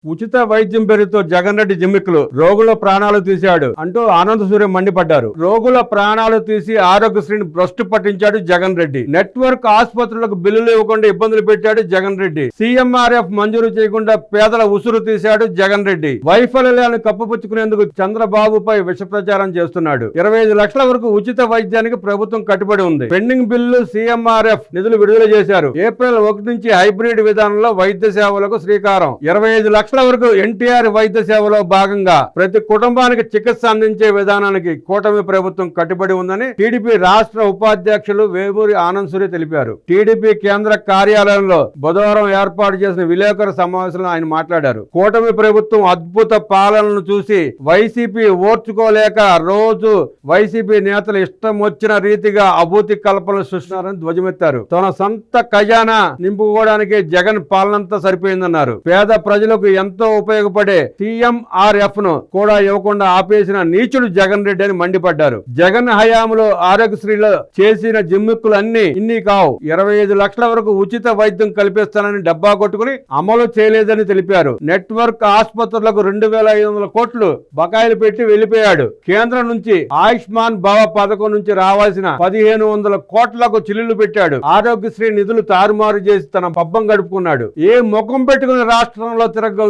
ఉచిత వైద్యం పేరుతో జగన్ రెడ్డి జిమ్మిక్కులు రోగుల ప్రాణాలు తీశాడు అంటూ ఆనంద సూర్యం మండిపడ్డారు. రోగుల ప్రాణాలు తీసి ఆరోగ్యశ్రీని భ్రష్టు పట్టించాడు జగన్ రెడ్డి. నెట్వర్క్ ఆసుపత్రులకు బిల్లులు ఇవ్వకుండా ఇబ్బందులు పెట్టాడు జగన్ రెడ్డి. సీఎంఆర్ఎఫ్ మంజూరు చేయకుండా పేదల ఉసురు తీశాడు జగన్ రెడ్డి. వైఫల్యాలను కప్పుపుచ్చుకునేందుకు చంద్రబాబుపై విష ప్రచారం చేస్తున్నాడు. 25 లక్షల వరకు ఉచిత వైద్యానికి ప్రభుత్వం కట్టుబడి ఉంది. పెండింగ్ బిల్లు సీఎంఆర్ఎఫ్ నిధులు విడుదల చేశారు. ఏప్రిల్ 1 నుంచి హైబ్రిడ్ విధానంలో వైద్య సేవలకు శ్రీకారం. 25 లక్షల వరకు ఎన్టీఆర్ వైద్య సేవలో భాగంగా ప్రతి కుటుంబానికి చికిత్స అందించే విధానానికి కూటమి ప్రభుత్వం కట్టుబడి ఉందని టీడీపీ రాష్ట్ర ఉపాధ్యక్షులు వేమూరి ఆనంద్ సూర్య తెలిపారు. టీడీపీ కేంద్ర కార్యాలయంలో బుధవారం ఏర్పాటు చేసిన విలేకరుల సమావేశంలో ఆయన మాట్లాడారు. కూటమి ప్రభుత్వం అద్భుత పాలనను చూసి వైసీపీ ఓర్చుకోలేక రోజు వైసీపీ నేతలు ఇష్టం వచ్చిన రీతిగా అభూతి కల్పనలు సృష్టిస్తున్నారని ధ్వజమెత్తారు. తన సొంత ఖజానా నింపుకోవడానికి జగన్ పాలనంతా సరిపోయిందన్నారు. పేద ప్రజలకు ఎంతో ఉపయోగపడే సీఎంఆర్ఎఫ్ ను కూడా ఇవ్వకుండా ఆపేసిన నీచుడు జగన్ రెడ్డి అని మండిపడ్డారు. జగన్ హయాంలో ఆరోగ్యశ్రీలో చేసిన జిమ్మిక్కులు ఇన్ని కావు. 25 లక్షల వరకు ఉచిత వైద్యం కల్పిస్తానని డబ్బా కొట్టుకుని అమలు చేయలేదని తెలిపారు. నెట్వర్క్ ఆసుపత్రులకు 2500 కోట్లు బకాయిలు పెట్టి వెళ్లిపోయాడు. కేంద్రం నుంచి ఆయుష్మాన్ భవ పథకం నుంచి రావాల్సిన 1500 కోట్లకు చిల్లులు పెట్టాడు. ఆరోగ్యశ్రీ నిధులు తారుమారు చేసి తన పబ్బం గడుపుకున్నాడు. ఏ ముఖం పెట్టుకుని రాష్ట్రంలో తిరగలుగుతున్నాడు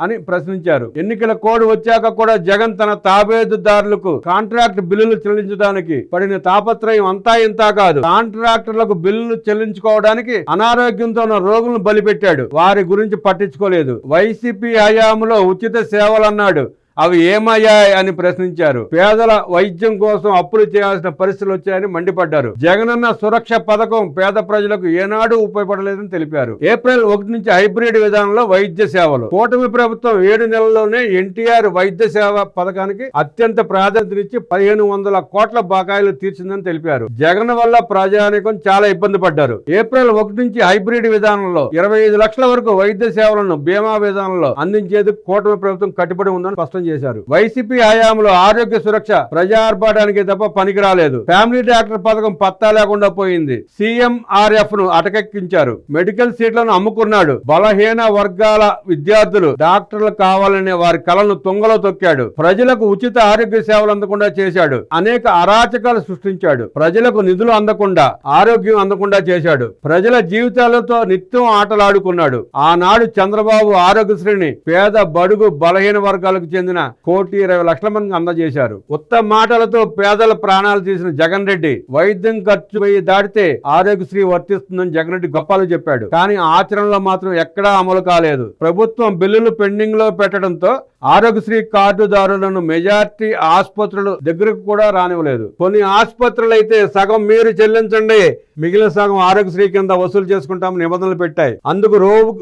అని ప్రశ్నించారు. ఎన్నికల కోడ్ వచ్చాక కూడా జగన్ తన తాబేదారులకు కాంట్రాక్ట్ బిల్లులు చెల్లించడానికి పడిన తాపత్రయం అంతా ఇంత కాదు. కాంట్రాక్టర్లకు బిల్లులు చెల్లించుకోవడానికి అనారోగ్యంతో ఉన్న రోగులను బలిపెట్టాడు. వారి గురించి పట్టించుకోలేదు. వైసీపీ హయాంలో ఉచిత సేవలన్నాడు. అవి ఏమయ్యాయి అని ప్రశ్నించారు. పేదల వైద్యం కోసం అప్పులు చేయాల్సిన పరిస్థితులు వచ్చాయని మండిపడ్డారు. జగనన్న సురక్ష పథకం పేద ప్రజలకు ఏనాడు ఉపయోగపడలేదని తెలిపారు. ఏప్రిల్ 1 నుంచి హైబ్రిడ్ విధానంలో వైద్య సేవలు. కూటమి ప్రభుత్వం 7 నెలల్లోనే ఎన్టీఆర్ వైద్య సేవ పథకానికి అత్యంత ప్రాధాన్యతనిచ్చి 1500 కోట్ల బకాయిలు తీర్చిందని తెలిపారు. జగన్ వల్ల ప్రజానీకం చాలా ఇబ్బంది పడ్డారు. ఏప్రిల్ 1 నుంచి హైబ్రిడ్ విధానంలో 25 లక్షల వరకు వైద్య సేవలను బీమా విధానంలో అందించేందుకు కూటమి ప్రభుత్వం కట్టుబడి ఉందని స్పష్టం చేశారు. వైసీపీ హయాంలో ఆరోగ్య సురక్ష ప్రజార్పాటానికి తప్ప పనికిరాలేదు. ఫ్యామిలీ డాక్టర్ పథకం పత్తా లేకుండా పోయింది. సీఎంఆర్ఎఫ్ ను అటకెక్కించారు. మెడికల్ సీట్లను అమ్ముకున్నాడు. బలహీన వర్గాల విద్యార్థులు డాక్టర్లు కావాలనే వారి కలను తుంగలో తొక్కాడు. ప్రజలకు ఉచిత ఆరోగ్య సేవలు అందకుండా చేశాడు. అనేక అరాచకాలు సృష్టించాడు. ప్రజలకు నిధులు అందకుండా ఆరోగ్యం అందకుండా చేశాడు. ప్రజల జీవితాలతో నిత్యం ఆటలాడుకున్నాడు. ఆనాడు చంద్రబాబు ఆరోగ్యశ్రీని పేద బడుగు బలహీన వర్గాలకు చెందిన 1,20,00,000 మందికి అందజేశారు. ఉత్తమ మాటలతో పేదల ప్రాణాలు తీసిన జగన్ రెడ్డి వైద్యం ఖర్చు దాటితే ఆరోగ్యశ్రీ వర్తిస్తుందని జగన్ రెడ్డి గొప్పలు చెప్పాడు. కానీ ఆచరణలో మాత్రం ఎక్కడా అమలు కాలేదు. ప్రభుత్వం బిల్లులు పెండింగ్ లో పెట్టడంతో ఆరోగ్యశ్రీ కార్డుదారులను మెజార్టీ ఆసుపత్రులు దగ్గరకు కూడా రానివ్వలేదు. కొన్ని ఆసుపత్రులు అయితే సగం మీరు చెల్లించండి, మిగిలిన సగం ఆరోగ్యశ్రీ కింద వసూలు చేసుకుంటామని నిబంధనలు పెట్టాయి. అందుకు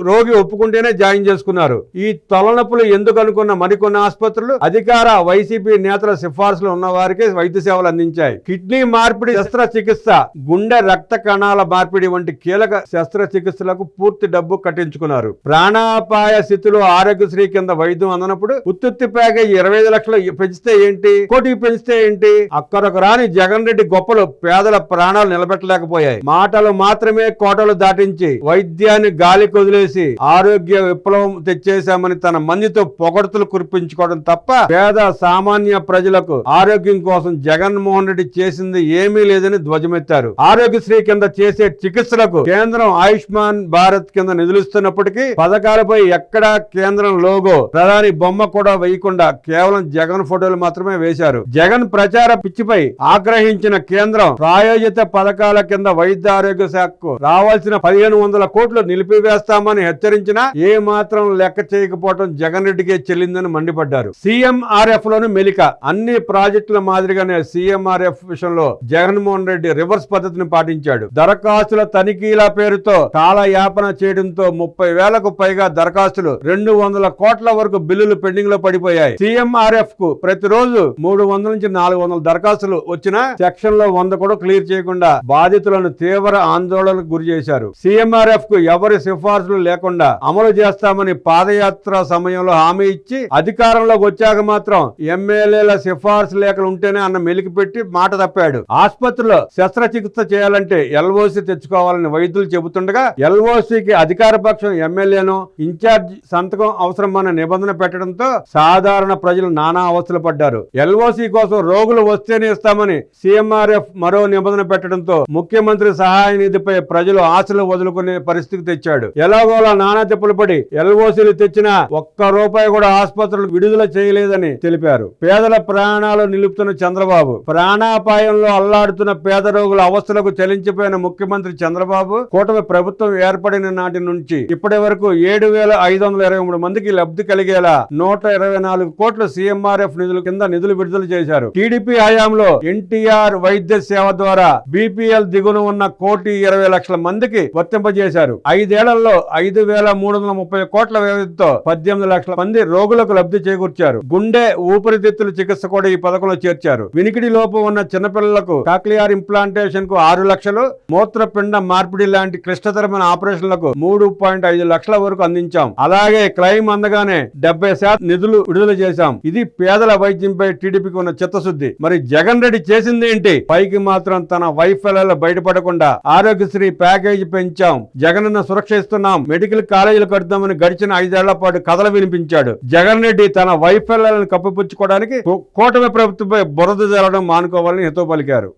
రోగి ఒప్పుకుంటేనే జాయిన్ చేసుకున్నారు. ఈ తలనొప్పులు ఎందుకు అనుకున్న మరికొన్ని ఆసుపత్రులు అధికార వైసీపీ నేతల సిఫార్సులు ఉన్న వారికి వైద్య సేవలు అందించాయి. కిడ్నీ మార్పిడి శస్త్రచికిత్స, గుండె రక్త కణాల మార్పిడి వంటి కీలక శస్త్రచికిత్సలకు పూర్తి డబ్బు కట్టించుకున్నారు. ప్రాణాపాయ స్థితిలో ఆరోగ్యశ్రీ కింద వైద్యం అందనప్పుడు ఉత్తుత్తి ప్యాకేజ్ 25 లక్షలు పెంచితే ఏంటి, కోటికి పెంచితే ఏంటి? అక్కడొక రాని జగన్ రెడ్డి గొప్పలు పేదల ప్రాణాలు నిలబెట్టలేకపోయాయి. మాటలు మాత్రమే కోటలు దాటించి వైద్యాన్ని గాలి కొదిలేసి ఆరోగ్య విప్లవం తెచ్చేశామని తన మందితో పొగడ్తలు కురిపించుకోవడం తప్ప పేద సామాన్య ప్రజలకు ఆరోగ్యం కోసం జగన్మోహన్ రెడ్డి చేసింది ఏమీ లేదని ధ్వజమెత్తారు. ఆరోగ్యశ్రీ కింద చేసే చికిత్సలకు కేంద్రం ఆయుష్మాన్ భారత్ కింద నిధులిస్తున్నప్పటికీ పథకాలపై ఎక్కడా కేంద్రం లోగో, ప్రధాని బొమ్మ కూడా వేయకుండా కేవలం జగన్ ఫోటోలు మాత్రమే వేశారు. జగన్ ప్రచార పిచ్చిపై ఆగ్రహించిన కేంద్రం ప్రాయోజిత పథకాల కింద వైద్య ఆరోగ్య శాఖకు రావాల్సిన 1500 కోట్లు నిలిపివేస్తామని హెచ్చరించినా ఏ మాత్రం లెక్క చేయకపోవడం జగన్ రెడ్డికే చెల్లిందని మండిపడ్డారు. సీఎంఆర్ఎఫ్ లోని మెలిక అన్ని ప్రాజెక్టుల మాదిరిగానే సీఎంఆర్ఎఫ్ విషయంలో జగన్మోహన్ రెడ్డి రివర్స్ పద్ధతిని పాటించాడు. దరఖాస్తుల తనిఖీల పేరుతో కాలయాపన చేయడంతో 30,000కు పైగా దరఖాస్తులు 200 కోట్ల వరకు బిల్లులు పెండింగ్ లో పడిపోయాయి. సీఎంఆర్ఎఫ్ కు ప్రతిరోజు 300 నుంచి 400 దరఖాస్తులు వచ్చినా సెక్షన్ లో 100 కూడా క్లియర్ చేయకుండా బాధితులను తీవ్ర ఆందోళనకు గురి చేశారు. సీఎంఆర్ఎఫ్ కు ఎవరి సిఫార్సులు లేకుండా అమలు చేస్తామని పాదయాత్ర సమయంలో హామీ ఇచ్చి అధికారంలో అధికారంలోకి వచ్చాక మాత్రం ఎమ్మెల్యేల సిఫార్సు లేఖలు ఉంటేనే అన్న మెలికి పెట్టి మాట తప్పాడు. ఆసుపత్రిలో శస్త్రచికిత్స చేయాలంటే ఎల్ఓసి తెచ్చుకోవాలని వైద్యులు చెబుతుండగా ఎల్ఓసికి అధికార పక్షం ఎమ్మెల్యేను ఇన్ఛార్జ్ సంతకం అవసరమన్న నిబంధన పెట్టడంతో సాధారణ ప్రజలు నానా అవస్థలు పడ్డారు. ఎల్ఓసి కోసం రోగులు వస్తేనే ఇస్తామని సీఎంఆర్ఎఫ్ మరో నిబంధన పెట్టడంతో ముఖ్యమంత్రి సహాయ నిధిపై ప్రజలు ఆశలు వదులుకునే పరిస్థితికి తెచ్చాడు. ఎలాగోలా నానా తిప్పులు పడి ఎల్ఓసీలు తెచ్చినా ఒక్క రూపాయి కూడా ఆసుపత్రులు విడుదల చేయలేదని తెలిపారు. పేదల ప్రాణాలు నిలుపుతున్న చంద్రబాబు, ప్రాణాపాయంలో అల్లాడుతున్న పేద రోగుల అవస్థలకు చలించిపోయిన ముఖ్యమంత్రి చంద్రబాబు కూటమి ప్రభుత్వం ఏర్పడిన నాటి నుంచి ఇప్పటి వరకు 7,523 మందికి లబ్ధి కలిగేలా 124 కోట్ల సీఎంఆర్ఎఫ్ నిధుల కింద నిధులు విడుదల చేశారు. టీడీపీ హయాంలో ఎన్టీఆర్ వైద్య సేవ ద్వారా బీపీఎల్ దిగున ఉన్న 1,20,00,000 మందికి వర్తింపజేశారు. 5 ఏళ్లలో 5,330 కోట్ల వ్యవధితో 18 లక్షల మంది రోగులకు లబ్ధి చేకూర్చారు. గుండె ఊపిరితిత్తుల చికిత్స కూడా ఈ పథకంలో చేర్చారు. వినికిడి లోపం ఉన్న చిన్నపిల్లలకు కాక్లియర్ ఇంప్లాంటేషన్ కు 6 లక్షలు, మూత్రపిండ మార్పిడి లాంటి క్లిష్టతరమైన ఆపరేషన్లకు 3.5 లక్షల వరకు అందించాం. అలాగే క్లెయిమ్ అందగానే 70% నిధులు విడుదల చేశాం. ఇది పేదల వైద్యంపై టీడీపీకి ఉన్న చిత్తశుద్ధి. మరి జగన్ రెడ్డి చేసింది ఏంటి? పైకి మాత్రం తన వైఫల్యాలు బయటపడకుండా ఆరోగ్యశ్రీ ప్యాకేజీ పెంచాం, జగనన్న సురక్ష ఇస్తున్నాం, మెడికల్ కాలేజీలు కడతామని గడిచిన 5 ఏళ్ల పాటు కథలు వినిపించాడు. జగన్ రెడ్డి తన వైఫల్యాలను కప్పిపుచ్చుకోవడానికి కూటమి ప్రభుత్వంపై బురద జల్లడం మానుకోవాలని హితవు పలికారు.